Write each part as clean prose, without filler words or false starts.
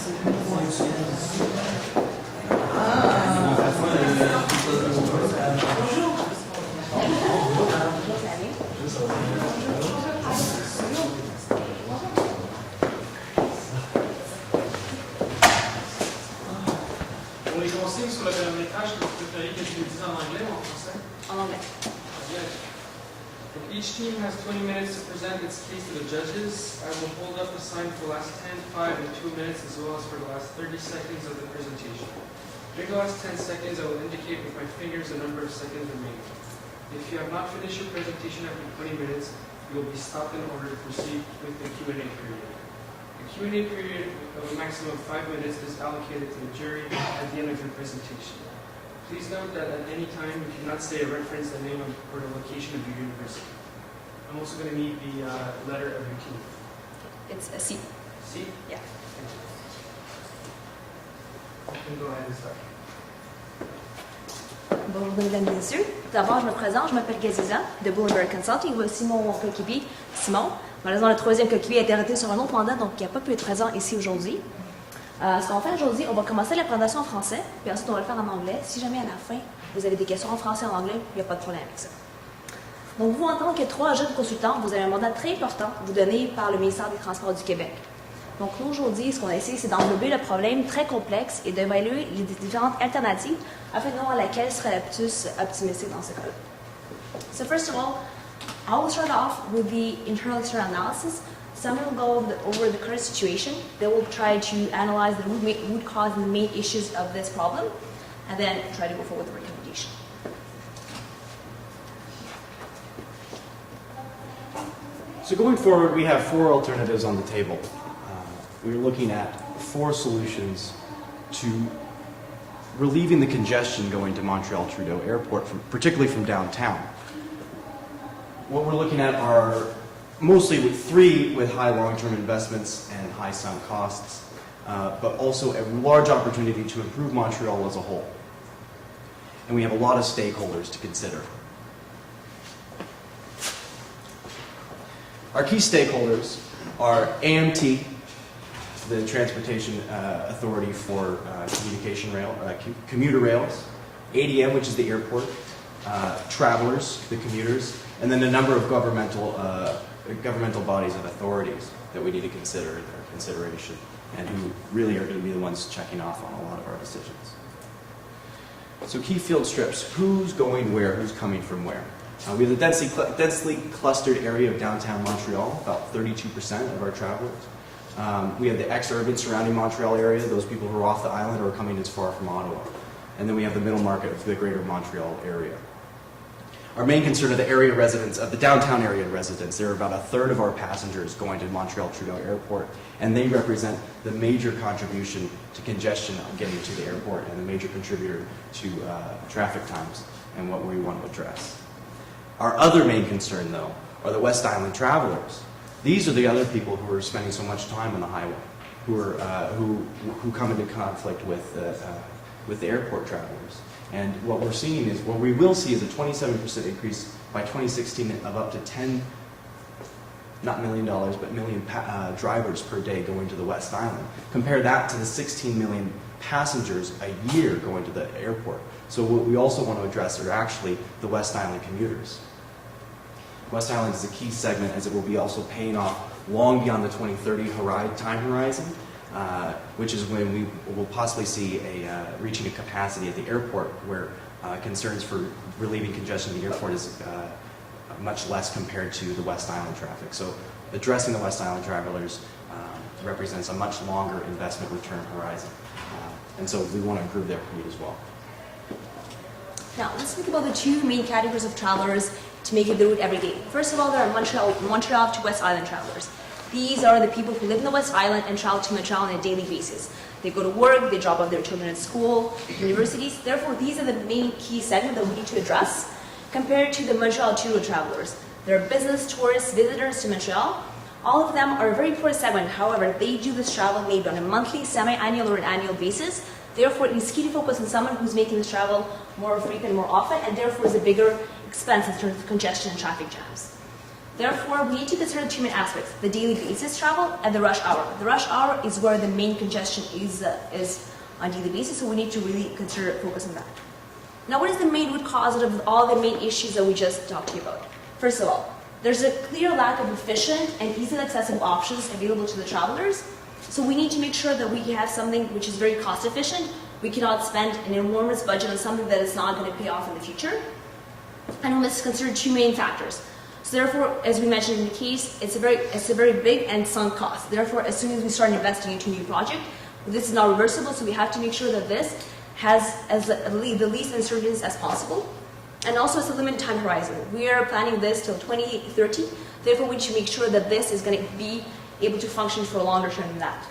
Pour les consignes sur le paramétrage, vous préférez que je les dise en anglais ou en français? En anglais. Each team has 20 minutes to present its case to the judges. I will hold up the sign for the last 10, 5, and 2 minutes, as well as for the last 30 seconds of the presentation. During the last 10 seconds, I will indicate with my fingers the number of seconds remaining. If you have not finished your presentation after 20 minutes, you will be stopped in order to proceed with the Q&A period. The Q&A period of a maximum of 5 minutes is allocated to the jury at the end of your presentation. Please note that at any time you cannot say or reference the name or the location of your university. I'm also going to need the letter of your team. It's a C. C? Yeah. You can go ahead and start. Bonjour mesdames et messieurs. D'abord, je me présente, je m'appelle Gestion de Bloomberg Consulting. Voici mon coéquipier, Simon. Malheureusement, le troisième coéquipier a été arrêté sur un autre mandat, donc il n'a pas pu être présent ici aujourd'hui. Ce qu'on va faire aujourd'hui, on va commencer la présentation en français, puis ensuite on va le faire en anglais. Si jamais à la fin, vous avez des questions en français et en anglais, il n'y a pas de problème avec ça. Donc vous, en tant que 3 jeunes consultants, vous avez un mandat très important vous donné par le ministère des Transports du Québec. Donc nous, aujourd'hui, ce qu'on a essayé, c'est d'englober le problème très complexe et d'évaluer les différentes alternatives afin de voir laquelle serait la plus optimistique dans ce cas-là. So first of all, I will start off with the internal external analysis. Some will go over the current situation. They will try to analyze the root cause and the main issues of this problem, and then try to go forward with the recommendation. So going forward, we have 4 alternatives on the table. We're looking at 4 solutions to relieving the congestion going to Montreal-Trudeau Airport, particularly from downtown. What we're looking at are mostly with 3 with high long-term investments and high sunk costs, but also a large opportunity to improve Montreal as a whole. And we have a lot of stakeholders to consider. Our key stakeholders are AMT, the Transportation Authority for commuter rails, ADM, which is the airport, travelers, the commuters, and then a number of governmental bodies and authorities that we need to consider their consideration, and who really are going to be the ones checking off on a lot of our decisions. So key field strips: who's going where, who's coming from where. We have the densely clustered area of downtown Montreal, about 32% of our travelers. We have the ex-urban surrounding Montreal area, those people who are off the island or are coming as far from Ottawa. And then we have the middle market of the greater Montreal area. Our main concern are the area residents, of the downtown area residents. There are about a third of our passengers going to Montreal-Trudeau Airport, and they represent the major contribution to congestion getting to the airport and the major contributor to traffic times and what we want to address. Our other main concern, though, are the West Island travelers. These are the other people who are spending so much time on the highway, who come into conflict with the airport travelers. And what we're seeing is, what we will see is a 27% increase by 2016 of up to 10, not $1 million, but million drivers per day going to the West Island. Compare that to the 16 million passengers a year going to the airport. So what we also want to address are actually the West Island commuters. West Island is a key segment, as it will be also paying off long beyond the 2030 time horizon, which is when we will possibly see reaching a capacity at the airport where concerns for relieving congestion at the airport is much less compared to the West Island traffic. So addressing the West Island travelers represents a much longer investment return horizon. And so we want to improve their commute as well. Now, let's think about the 2 main categories of travelers to make it the route every day. First of all, there are Montreal to West Island travelers. These are the people who live in the West Island and travel to Montreal on a daily basis. They go to work, they drop off their children at school, universities. Therefore, these are the main key segment that we need to address compared to the Montreal-Trudeau travelers. They're business, tourists, visitors to Montreal. All of them are a very poor segment. However, they do this travel maybe on a monthly, semi-annual, or an annual basis. Therefore, it is key to focus on someone who's making this travel more frequent, more often, and therefore is a bigger expense in terms of congestion and traffic jams. Therefore, we need to consider two main aspects: the daily basis travel and the rush hour. The rush hour is where the main congestion is on a daily basis, so we need to really focus on that. Now, what is the main root cause of all the main issues that we just talked to you about? First of all, there's a clear lack of efficient and easily accessible options available to the travelers. So we need to make sure that we have something which is very cost efficient. We cannot spend an enormous budget on something that is not going to pay off in the future. And we must consider two main factors. So therefore, as we mentioned in the case, it's a very big and sunk cost. Therefore, as soon as we start investing into a new project, this is not reversible, so we have to make sure that this has the least uncertainties as possible. And also, it's a limited time horizon. We are planning this till 2030. Therefore, we should make sure that this is going to be able to function for a longer term than that.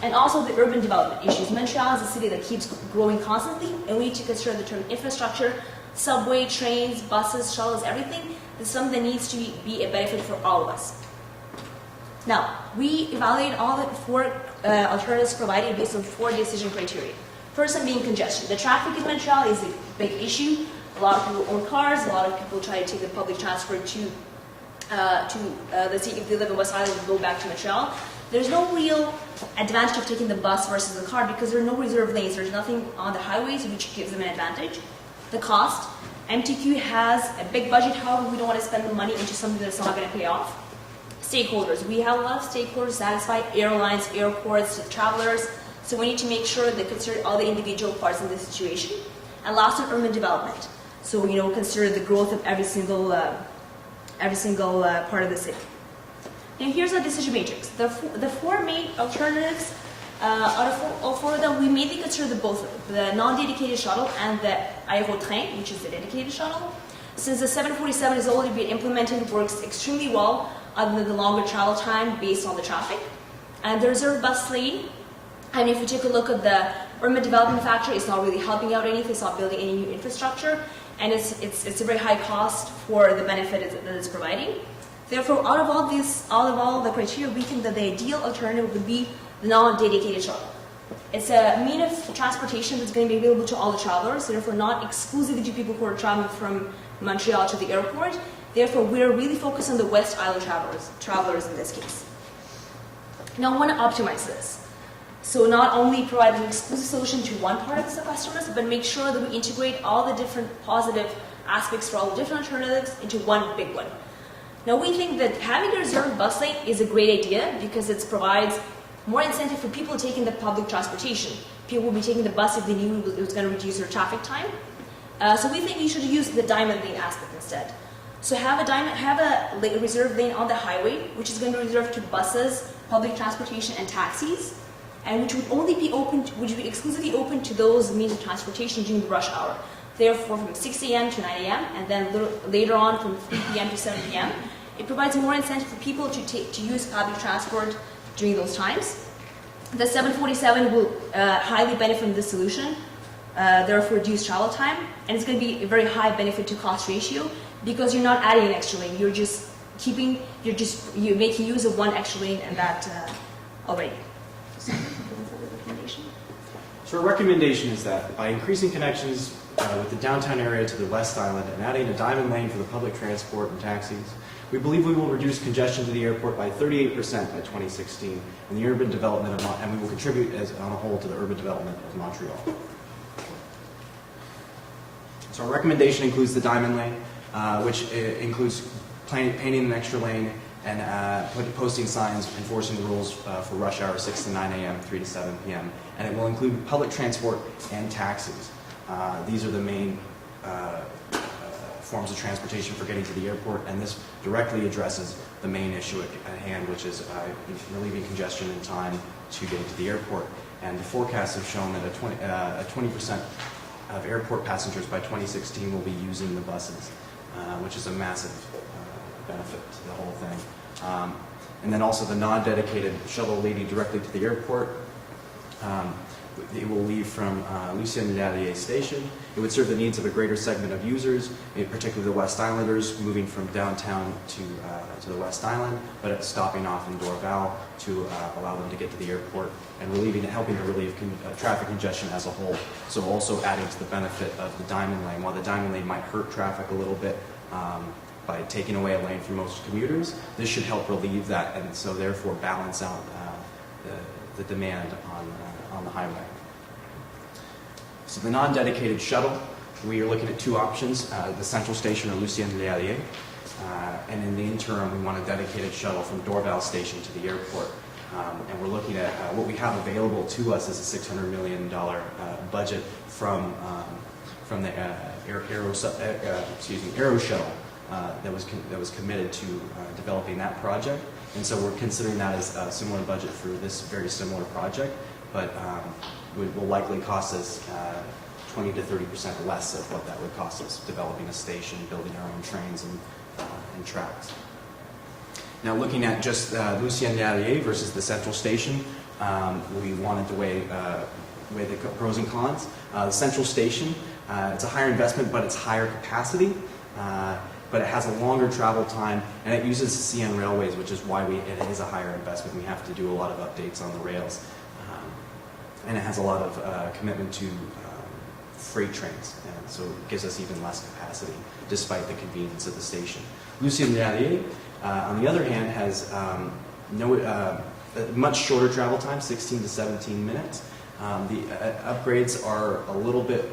And also the urban development issues. Montreal is a city that keeps growing constantly, and we need to consider the term infrastructure, subway, trains, buses, shuttles, everything. This is something that needs to be a benefit for all of us. Now, we evaluate all the four alternatives provided based on four decision criteria. First one being congestion. The traffic in Montreal is a big issue. A lot of people own cars. A lot of people try to take the public transport to let's say if they live in West Island, go back to Montreal. There's no real advantage of taking the bus versus the car because there are no reserve lanes. There's nothing on the highways which gives them an advantage. The cost. MTQ has a big budget, however, we don't want to spend the money into something that's not going to pay off. Stakeholders. We have a lot of stakeholders satisfied, airlines, airports, travelers, so we need to make sure that consider all the individual parts in this situation. And last one, urban development. So, consider the growth of every single part of the city. Now, here's our decision matrix. The four main alternatives, out of all four of them, we mainly consider both the non-dedicated shuttle and the aéro train, which is the dedicated shuttle. Since the 747 has already been implemented, it works extremely well other than the longer travel time based on the traffic. And the reserve bus lane, and if you take a look at the urban development factor, it's not really helping out anything, it's not building any new infrastructure, and it's a very high cost for the benefit that it's providing. Therefore, out of all the criteria, we think that the ideal alternative would be the non-dedicated shuttle. It's a mean of transportation that's going to be available to all the travelers, therefore not exclusively to people who are traveling from Montreal to the airport. Therefore, we are really focused on the West Island travelers in this case. Now, I want to optimize this. So not only provide an exclusive solution to one part of the customers, but make sure that we integrate all the different positive aspects for all the different alternatives into one big one. Now, we think that having a reserved bus lane is a great idea because it provides more incentive for people taking the public transportation. People will be taking the bus if they knew it was going to reduce their traffic time. So we think you should use the diamond lane aspect instead. So have a reserved lane on the highway, which is going to be reserved to buses, public transportation, and taxis, and which would be exclusively open to those means of transportation during the rush hour. Therefore, from 6 a.m. to 9 a.m., and then later on from 3 p.m. to 7 p.m. It provides more incentive for people to use public transport during those times. The 747 will highly benefit from this solution, therefore reduce travel time, and it's going to be a very high benefit to cost ratio because you're not adding an extra lane. You're making use of one extra lane and that already. So our recommendation is that by increasing connections with the downtown area to the West Island and adding a diamond lane for the public transport and taxis, we believe we will reduce congestion to the airport by 38% by 2016 in the urban development of and we will contribute on a whole to the urban development of Montreal. So our recommendation includes the diamond lane, which includes painting an extra lane and posting signs enforcing the rules for rush hour 6 to 9 a.m., 3 to 7 p.m. And it will include public transport and taxis. These are the main forms of transportation for getting to the airport, and this directly addresses the main issue at hand, which is relieving congestion and time to getting to the airport. And the forecasts have shown that 20% of airport passengers by 2016 will be using the buses, which is a massive benefit to the whole thing. And then also the non-dedicated shuttle leading directly to the airport. It will leave from Lucien Lallier Station. It would serve the needs of a greater segment of users, particularly the West Islanders moving from downtown to the West Island, but stopping off in Dorval to allow them to get to the airport and helping to relieve traffic congestion as a whole. So also adding to the benefit of the diamond lane. While the diamond lane might hurt traffic a little bit, by taking away a lane from most commuters. This should help relieve that, and so therefore balance out the demand on the highway. So the non-dedicated shuttle, we are looking at two options, the Central Station or Lucien Lerrier. And in the interim, we want a dedicated shuttle from Dorval Station to the airport. And we're looking at what we have available to us is a $600 million budget from the Aero Shuttle that was committed to developing that project. And so we're considering that as a similar budget for this very similar project, but will likely cost us 20 to 30% less of what that would cost us developing a station, building our own trains and tracks. Now, looking at just Lucien Lerrier versus the Central Station, we wanted to weigh the pros and cons. The Central Station, it's a higher investment, but it's higher capacity, but it has a longer travel time, and it uses CN railways, which is why it is a higher investment. We have to do a lot of updates on the rails, and it has a lot of commitment to freight trains, and so it gives us even less capacity, despite the convenience of the station. Lucien Lerrier, on the other hand, has much shorter travel time, 16 to 17 minutes. The upgrades are a little bit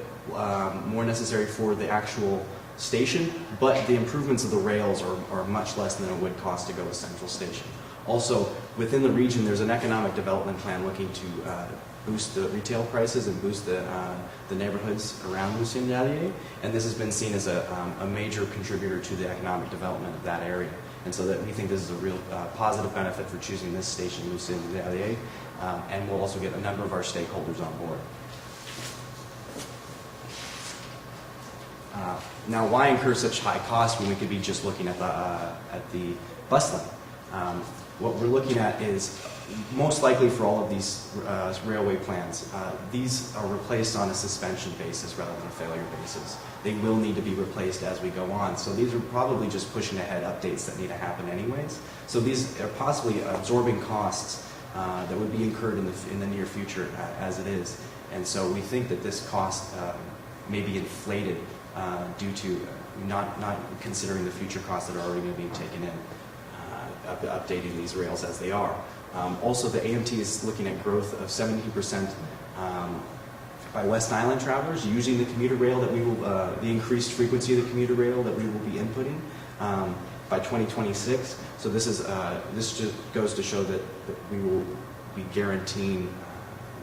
more necessary for the actual station, but the improvements of the rails are much less than it would cost to go to Central Station. Also, within the region, there's an economic development plan looking to boost the retail prices and boost the neighborhoods around Lucien Lerrier, and this has been seen as a major contributor to the economic development of that area. And so that we think this is a real positive benefit for choosing this station, Lucien Lerrier, and we'll also get a number of our stakeholders on board. Now, why incur such high costs when we could be just looking at the bus lane? What we're looking at is most likely for all of these railway plans, these are replaced on a suspension basis rather than a failure basis. They will need to be replaced as we go on. So these are probably just pushing ahead updates that need to happen anyways. So these are possibly absorbing costs that would be incurred in the near future as it is. And so we think that this cost may be inflated due to not considering the future costs that are already going to be taken in, updating these rails as they are. Also, the AMT is looking at growth of 70% by West Island travelers using the commuter rail that we will, the increased frequency of the commuter rail that we will be inputting by 2026. So this just goes to show that we will be guaranteeing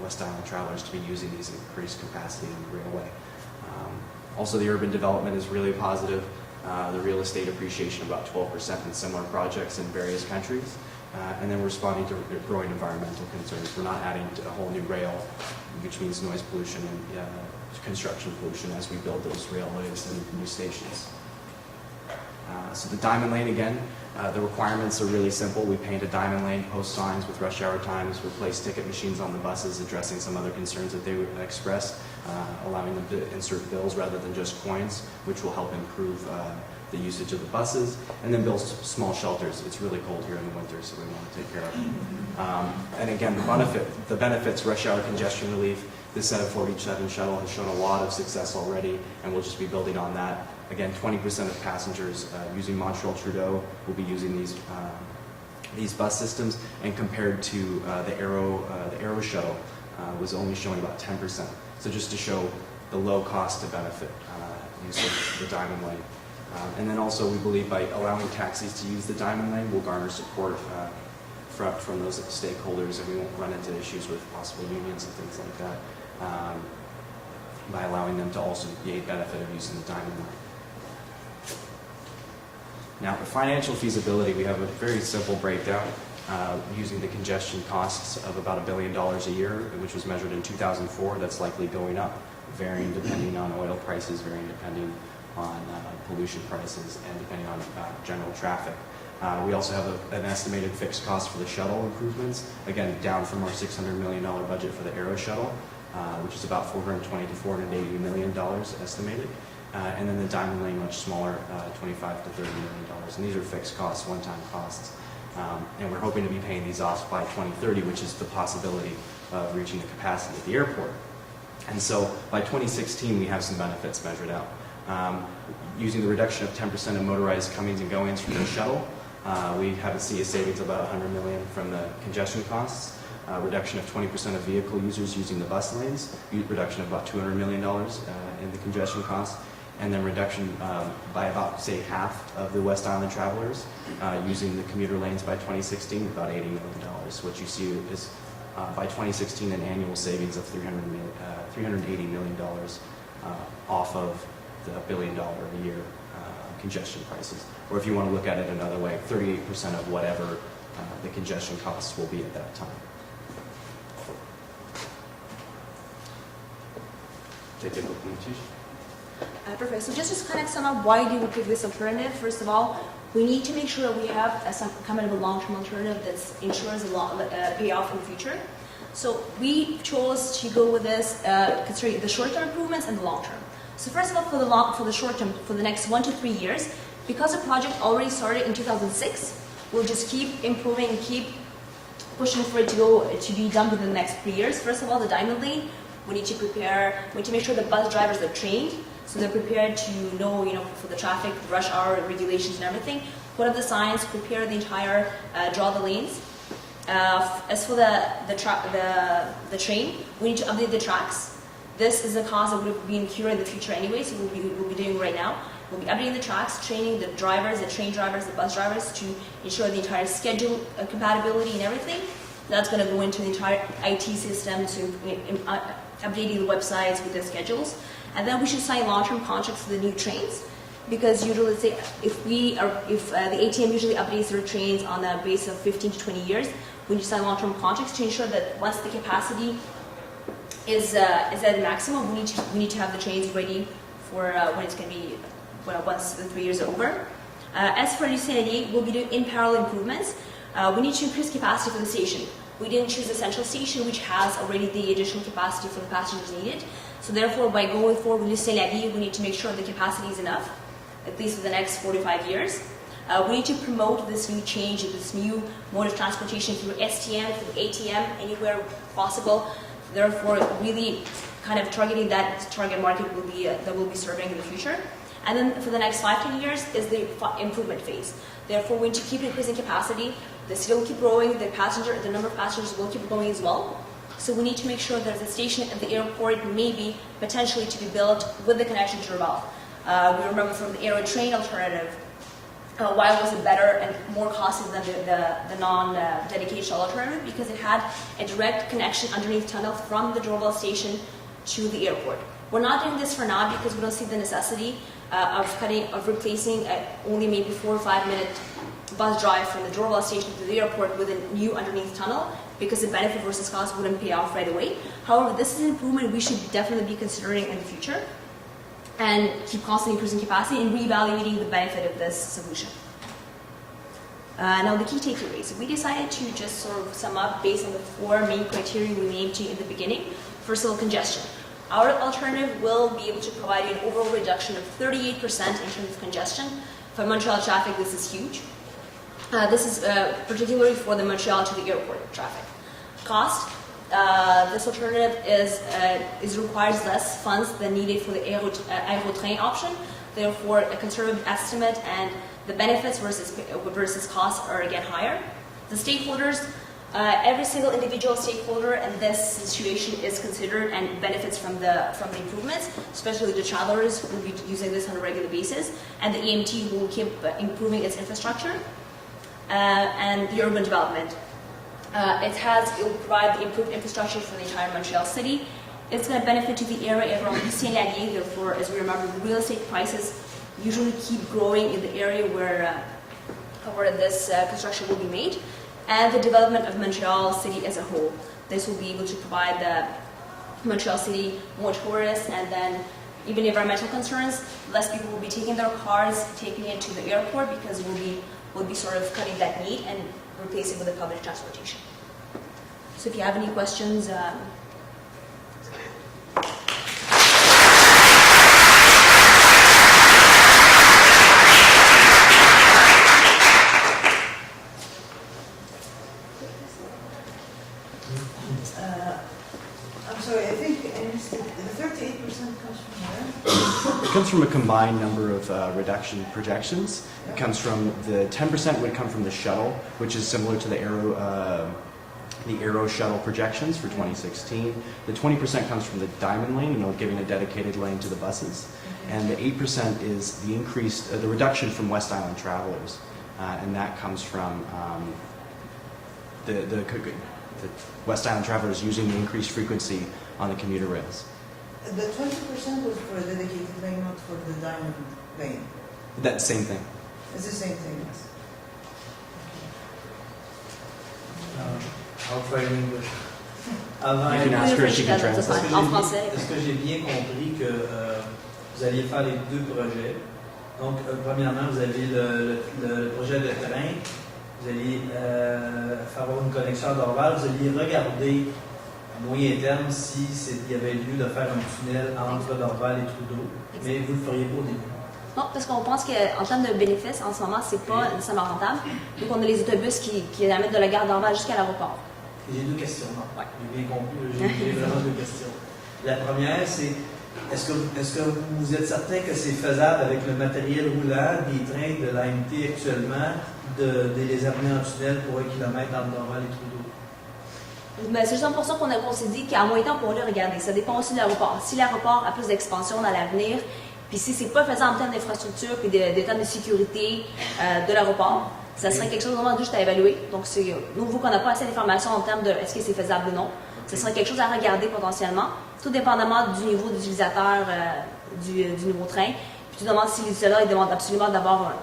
West Island travelers to be using these increased capacity in the railway. Also, the urban development is really positive. The real estate appreciation about 12% in similar projects in various countries. And then we're responding to growing environmental concerns. We're not adding a whole new rail, which means noise pollution and construction pollution as we build those railways and new stations. So the diamond lane, again, the requirements are really simple. We paint a diamond lane, post signs with rush hour times, replace ticket machines on the buses, addressing some other concerns that they would express, allowing them to insert bills rather than just coins, which will help improve the usage of the buses, and then build small shelters. It's really cold here in the winter, so we want to take care of it. And again, the benefits, rush hour congestion relief. This 747 shuttle has shown a lot of success already, and we'll just be building on that. Again, 20% of passengers using Montreal Trudeau will be using these bus systems, and compared to the Aero Shuttle was only showing about 10%. So just to show the low cost to benefit use of the Diamond Lane. And then also we believe by allowing taxis to use the Diamond Lane, we'll garner support from those stakeholders, and we won't run into issues with possible unions and things like that by allowing them to also gain benefit of using the Diamond Lane. Now, for financial feasibility, we have a very simple breakdown using the congestion costs of about $1 billion a year, which was measured in 2004. That's likely going up, varying depending on oil prices, varying depending on pollution prices, and depending on general traffic. We also have an estimated fixed cost for the shuttle improvements, again, down from our $600 million budget for the Aero Shuttle, which is about $420 to $480 million estimated. And then the Diamond Lane, much smaller, $25 to $30 million. And these are fixed costs, one-time costs. And we're hoping to be paying these off by 2030, which is the possibility of reaching the capacity at the airport. And so by 2016, we have some benefits measured out. Using the reduction of 10% of motorized comings and goings from the shuttle, we have a savings of about $100 million from the congestion costs. Reduction of 20% of vehicle users using the bus lanes, reduction of about $200 million in the congestion costs, and then reduction by about, say, half of the West Island travelers using the commuter lanes by 2016, about $80 million. What you see is by 2016 an annual savings of $380 million off of the $1 billion a year congestion prices. Or if you want to look at it another way, 38% of whatever the congestion costs will be at that time. Perfect. So just to kind of sum up, why do we pick this alternative? First of all, we need to make sure that we have some kind of a long-term alternative that ensures a payoff in the future. So we chose to go with this, considering the short-term improvements and the long-term. So first of all, for the short-term, for the next 1 to 3 years, because the project already started in 2006, we'll just keep improving, keep pushing for it to be done within the next 3 years. First of all, the diamond lane. We need to make sure the bus drivers are trained, so they're prepared to know, for the traffic, rush hour regulations and everything. Put up the signs, prepare the entire, draw the lanes. As for the train, we need to update the tracks. This is a cost that would be incurred in the future anyway, so we'll be doing it right now. We'll be updating the tracks, training the drivers, the train drivers, the bus drivers to ensure the entire schedule compatibility and everything. That's going to go into the entire IT system to updating the websites with their schedules. And then we should sign long-term contracts for the new trains, because usually, say, if the ATM usually updates their trains on a base of 15 to 20 years, we need to sign long-term contracts to ensure that once the capacity is at the maximum, we need to have the trains ready for when it's going to be once the 3 years are over. As for UCND, we'll be doing in parallel improvements. We need to increase capacity for the station. We didn't choose the central station, which has already the additional capacity for the passengers needed. So therefore, by going forward with UCND, we need to make sure the capacity is enough, at least for the next 4 to 5 years. We need to promote this new change, this new mode of transportation through STM, through ATM, anywhere possible. Therefore, really kind of targeting that target market that we'll be serving in the future. And then for the next 5-10 years is the improvement phase. Therefore, we need to keep increasing capacity. The city will keep growing. The number of passengers will keep growing as well. So we need to make sure that the station at the airport may be potentially to be built with the connection to Rabat. We remember from the aero train alternative, why was it better and more costly than the non-dedicated alternative? Because it had a direct connection underneath tunnel from the Dorval station to the airport. We're not doing this for now because we don't see the necessity of replacing only maybe 4 or 5 minute bus drive from the Dorval station to the airport with a new underneath tunnel, because the benefit versus cost wouldn't pay off right away. However, this is an improvement we should definitely be considering in the future, and keep constantly increasing capacity and reevaluating the benefit of this solution. Now the key takeaways. We decided to just sort of sum up based on the 4 main criteria we named to you in the beginning. First of all, congestion. Our alternative will be able to provide you an overall reduction of 38% in terms of congestion. For Montreal traffic, this is huge. This is particularly for the Montreal to the airport traffic. Cost. This alternative requires less funds than needed for the aerotrain option. Therefore, a conservative estimate and the benefits versus costs are again higher. The stakeholders, every single individual stakeholder in this situation is considered and benefits from the improvements, especially the travelers who will be using this on a regular basis, and the EMT who will keep improving its infrastructure, and the urban development. It will provide the improved infrastructure for the entire Montreal city. It's going to benefit to the area around UCND. Therefore, as we remember, the real estate prices usually keep growing in the area where this construction will be made, and the development of Montreal city as a whole. This will be able to provide the Montreal city more tourists, and then even environmental concerns. Less people will be taking their cars, taking it to the airport, because we'll be sort of cutting that need and replacing with the public transportation. So if you have any questions, I'm sorry, I think the 38% comes from where? It comes from a combined number of reduction projections. It comes from the 10% would come from the shuttle, which is similar to the Aero shuttle projections for 2016. The 20% comes from the Diamond Lane, giving a dedicated lane to the buses. And the 8% is the increased, the reduction from West Island travelers. And that comes from the West Island travelers using the increased frequency on the commuter rails. The 20% was for a dedicated lane, not for the Diamond Lane. That same thing. It's the same thing, yes. I'll try in English. Avant, You can ask her if she can Est-ce translate. en français. Est-ce que j'ai bien compris que vous alliez faire les deux projets? Donc, premièrement, vous avez le projet de train. Vous allez faire avoir une connexion à Dorval. Vous alliez regarder à moyen terme s'il y avait lieu de faire un tunnel entre Dorval et Trudeau. Mais vous ne le feriez pas au début. Non, parce qu'on pense qu'en termes de bénéfices, en ce moment, c'est pas nécessairement rentable. Donc, on a les autobus qui amènent de la gare d'Orval jusqu'à l'aéroport. J'ai deux questions. Non? Ouais. J'ai bien compris. J'ai vraiment deux questions. La première, c'est est-ce que vous êtes certain que c'est faisable avec le matériel roulant des trains de l'AMT actuellement de les amener en tunnel pour 1 kilomètre entre Dorval et Trudeau? Mais c'est justement pour ça qu'on s'est dit qu'à moyen temps, pour le regarder, ça dépend aussi de l'aéroport. Si l'aéroport a plus d'expansion dans l'avenir, puis si c'est pas faisable en termes d'infrastructure puis de termes de sécurité de l'aéroport, ça serait quelque chose vraiment juste à évaluer. Donc, nous, vu qu'on n'a pas assez d'informations en termes de est-ce que c'est faisable ou non, ce serait quelque chose à regarder potentiellement, tout dépendamment du niveau d'utilisateur du nouveau train. Puis tout dépendamment si l'utilisateur il demande absolument d'avoir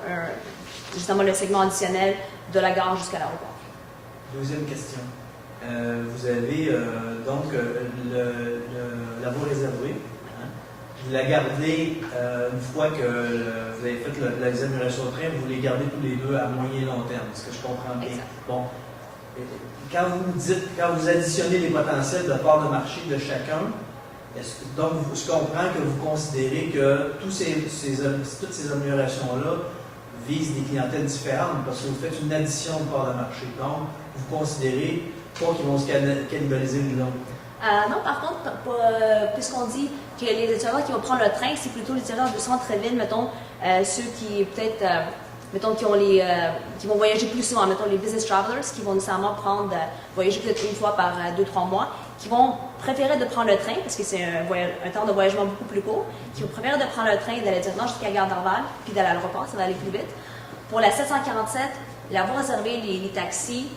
justement le segment additionnel de la gare jusqu'à l'aéroport. Deuxième question. Vous avez donc la voie réservée. Vous la gardez une fois que vous avez fait l'examination de train, vous les gardez tous les deux à moyen et long terme. Est-ce que je comprends bien? Exact. Bon. Quand vous additionnez les potentiels de part de marché de chacun, donc je comprends que vous considérez que toutes ces améliorations-là visent des clientèles différentes parce que vous faites une addition de part de marché. Donc, vous considérez pas qu'ils vont se cannibaliser l'un l'autre. Non, par contre, puisqu'on dit que les utilisateurs qui vont prendre le train, c'est plutôt les utilisateurs du centre-ville, mettons, ceux qui peut-être, mettons, qui vont voyager plus souvent, mettons, les business travelers, qui vont nécessairement voyager peut-être une fois par 2-3 mois, qui vont préférer de prendre le train, parce que c'est un temps de voyagement beaucoup plus court, qui vont préférer de prendre le train et d'aller directement jusqu'à la gare d'Orval, puis d'aller à l'aéroport, ça va aller plus vite. Pour la 747, la voie réservée, les taxis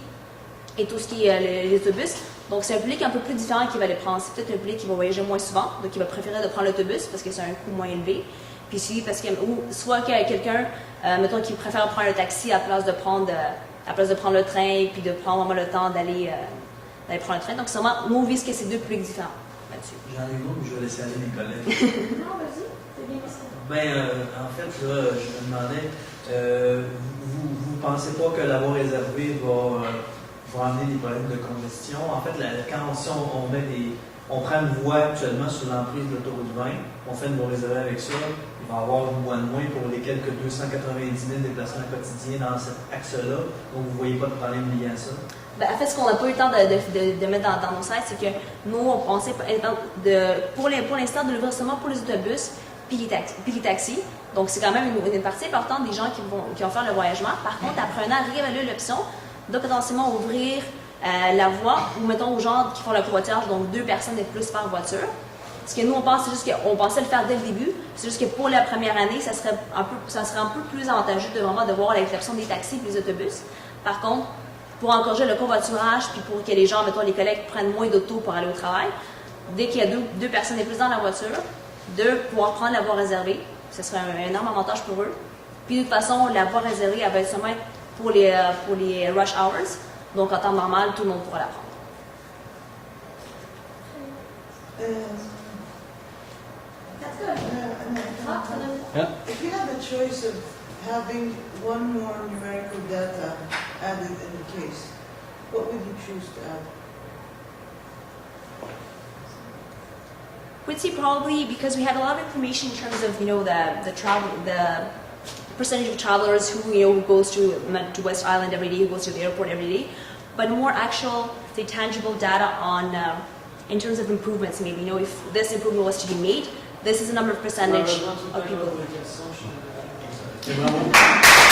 et tout ce qui est les autobus, donc, c'est un public un peu plus différent qui va les prendre. C'est peut-être un public qui va voyager moins souvent, donc qui va préférer de prendre l'autobus parce que c'est un coût moins élevé. Puis parce que, ou soit qu'il y a quelqu'un, mettons, qui préfère prendre le taxi à la place de prendre le train, puis de prendre vraiment le temps d'aller prendre le train. Donc, c'est vraiment, nous, on vise que c'est deux publics différents là-dessus. J'en ai une autre, mais je vais laisser aller mes collègues. Non, vas-y, c'est bien ça. En fait, là, je me demandais, vous ne pensez pas que la voie réservée va amener des problèmes de congestion? En fait, si on prend une voie actuellement sur l'emprise de l'autoroute 20, on fait une voie réservée avec ça, il va y avoir une voie de moins pour les quelques 290 000 déplacements quotidiens dans cet axe-là. Donc, vous ne voyez pas de problème lié à ça? Ben, en fait, ce qu'on n'a pas eu le temps de mettre dans nos sites, c'est que nous, on pensait pour l'instant de l'ouvrir seulement pour les autobus puis les taxis. Donc, c'est quand même une partie importante des gens qui vont faire le voyagement. Par contre, après un an, réévaluer l'option de potentiellement ouvrir la voie ou mettons aux gens qui font le covoiturage, donc 2 personnes et plus par voiture. Ce que nous, on pense, c'est juste qu'on pensait le faire dès le début. C'est juste que pour la première année, ça serait un peu plus avantageux de vraiment de voir l'exception des taxis et des autobus. Par contre, pour encourager le covoiturage puis pour que les gens, mettons les collègues, prennent moins d'auto pour aller au travail, dès qu'il y a 2 personnes et plus dans la voiture, de pouvoir prendre la voie réservée, ce serait un énorme avantage pour eux. Puis de toute façon, la voie réservée, elle va être seulement pour les rush hours. Donc, en temps normal, tout le monde pourra la prendre. If you had the choice of having one more numerical data added in the case, what would you choose to add? We'd say probably because we have a lot of information in terms of the percentage of travelers who goes to West Island every day, who goes to the airport every day, but more actual, say, tangible data on in terms of improvements. Maybe, you know, if this improvement was to be made, this is the number of percentage of people. C'est bravo.